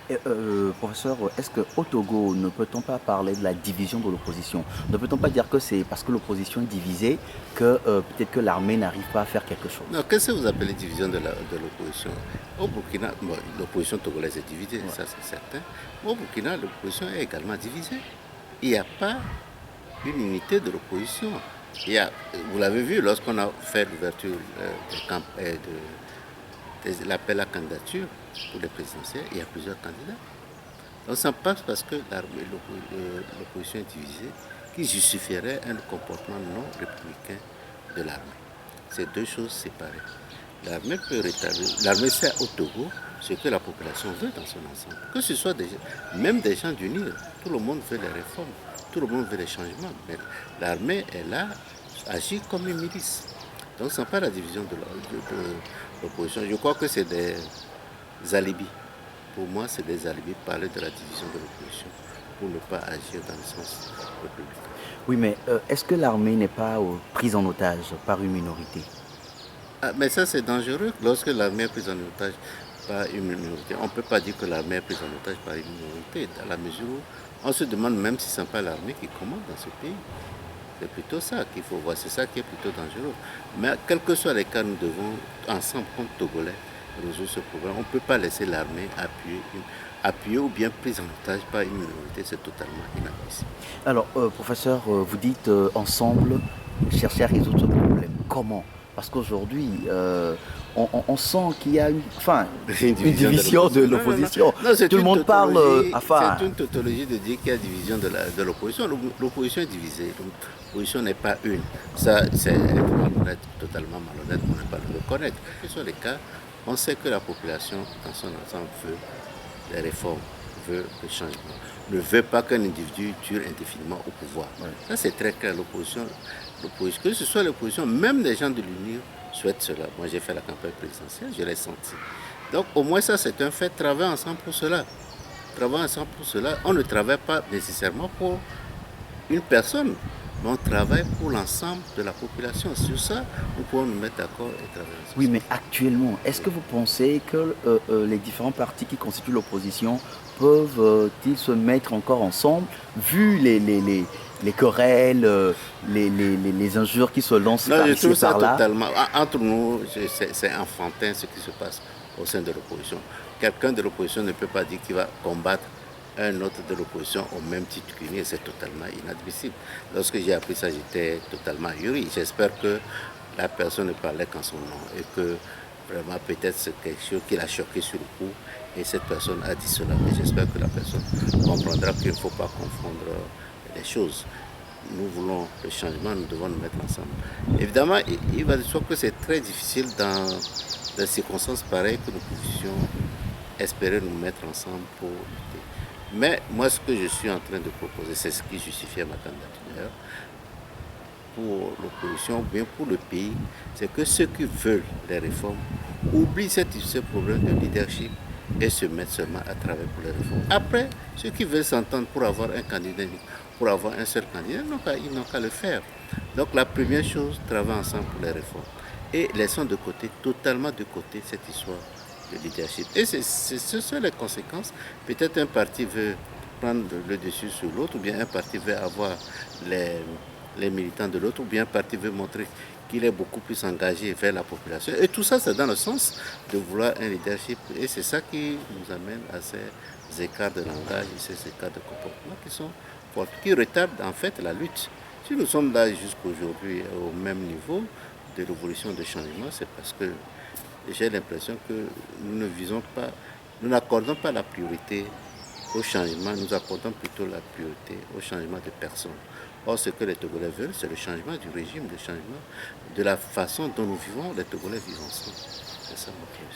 Oui, professeur, est-ce qu'au Togo, ne peut-on pas parler de la division de l'opposition? Ne peut-on pas dire que c'est parce que l'opposition est divisée que peut-être que l'armée n'arrive pas à faire quelque chose? Non, qu'est-ce que vous appelez division de l'opposition? Au Burkina, bon, l'opposition togolaise est divisée, Ouais. ça c'est certain. Mais au Burkina, l'opposition est également divisée. Il n'y a pas une unité de l'opposition. Vous l'avez vu lorsqu'on a fait l'ouverture de l'appel à candidature pour les présidentielles, il y a plusieurs candidats. Donc ça passe parce que l'opposition est divisée qui justifierait un comportement non républicain de l'armée. C'est deux choses séparées. L'armée peut rétablir, l'armée sert au Togo ce que la population veut dans son ensemble. Que ce soit même des gens d'unir, tout le monde veut les réformes, tout le monde veut les changements, mais l'armée est là, agit comme une milice. Donc ce n'est pas la division de l'opposition. Je crois que c'est des alibis. Pour moi, c'est des alibis parler de la division de l'opposition pour ne pas agir dans le sens républicain. Oui, mais est-ce que l'armée n'est pas prise en otage par une minorité? Ah, mais ça, c'est dangereux lorsque l'armée est prise en otage par une minorité. On ne peut pas dire que l'armée est prise en otage par une minorité, dans la mesure où on se demande même si ce n'est pas l'armée qui commande dans ce pays. C'est plutôt ça qu'il faut voir, c'est ça qui est plutôt dangereux. Mais quel que soit les cas, nous devons, ensemble, comme Togolais, résoudre ce problème. On ne peut pas laisser l'armée appuyer ou bien prise en otage par une minorité, c'est totalement inadmissible. Alors, professeur, vous dites ensemble chercher à résoudre ce problème. Comment? Parce qu'aujourd'hui, on sent qu'il y a Une une division de division de l'opposition. Non, non, non. l'opposition. Non, c'est Tout le une monde parle, tautologie, enfin, c'est une tautologie de dire qu'il y a division de l'opposition. L'opposition est divisée. L'opposition n'est pas une. Ça, c'est malhonnête, totalement malhonnête, on n'est pas le reconnaître. Que ce soit les cas, on sait que la population, dans son ensemble, veut les réformes, veut le changement. Ne veut pas qu'un individu dure indéfiniment au pouvoir. ouais. Ça, c'est très clair. L'opposition, que ce soit l'opposition, même les gens de l'Union souhaitent cela. Moi, j'ai fait la campagne présidentielle, je l'ai senti. Donc, au moins, ça, c'est un fait. Travailler ensemble pour cela. Travailler ensemble pour cela. On ne travaille pas nécessairement pour une personne, mais on travaille pour l'ensemble de la population. Sur ça, nous pouvons nous mettre d'accord et travailler ensemble. Oui, mais actuellement, est-ce que vous pensez que les différents partis qui constituent l'opposition peuvent-ils se mettre encore ensemble, vu les querelles, les injures qui se lancent Non, par je ici trouve et ça par là? totalement. Entre nous, c'est enfantin ce qui se passe au sein de l'opposition. Quelqu'un de l'opposition ne peut pas dire qu'il va combattre un autre de l'opposition au même titre qu'une, et c'est totalement inadmissible. Lorsque j'ai appris ça, j'étais totalement ahuri. J'espère que la personne ne parlait qu'en son nom et que vraiment peut-être c'est quelque chose qui l'a choqué sur le coup et cette personne a dit cela. Mais j'espère que la personne comprendra qu'il ne faut pas confondre les choses. Nous voulons le changement, nous devons nous mettre ensemble. Évidemment, il va de soi que c'est très difficile dans des circonstances pareilles que nous puissions espérer nous mettre ensemble pour lutter. Mais moi, ce que je suis en train de proposer, c'est ce qui justifiait ma candidature pour l'opposition ou bien pour le pays, c'est que ceux qui veulent les réformes oublient ce problème de leadership et se mettent seulement à travailler pour les réformes. Après, ceux qui veulent s'entendre pour avoir un candidat, pour avoir un seul candidat, ils n'ont qu'à le faire. Donc la première chose, travailler ensemble pour les réformes. Et laissons de côté, totalement de côté, cette histoire de leadership. Et ce sont les conséquences. Peut-être un parti veut prendre le dessus sur l'autre, ou bien un parti veut avoir les militants de l'autre, ou bien un parti veut montrer qu'il est beaucoup plus engagé vers la population. Et tout ça, c'est dans le sens de vouloir un leadership. Et c'est ça qui nous amène à ces écarts de langage et ces écarts de comportement qui sont forts, qui retardent en fait la lutte. Si nous sommes là jusqu'aujourd'hui au même niveau de l'évolution de changement, c'est parce que j'ai l'impression que nous ne visons pas, nous n'accordons pas la priorité au changement, nous accordons plutôt la priorité au changement de personnes. Or, ce que les Togolais veulent, c'est le changement du régime, le changement de la façon dont nous vivons, les Togolais vivent ensemble. C'est ça mon projet.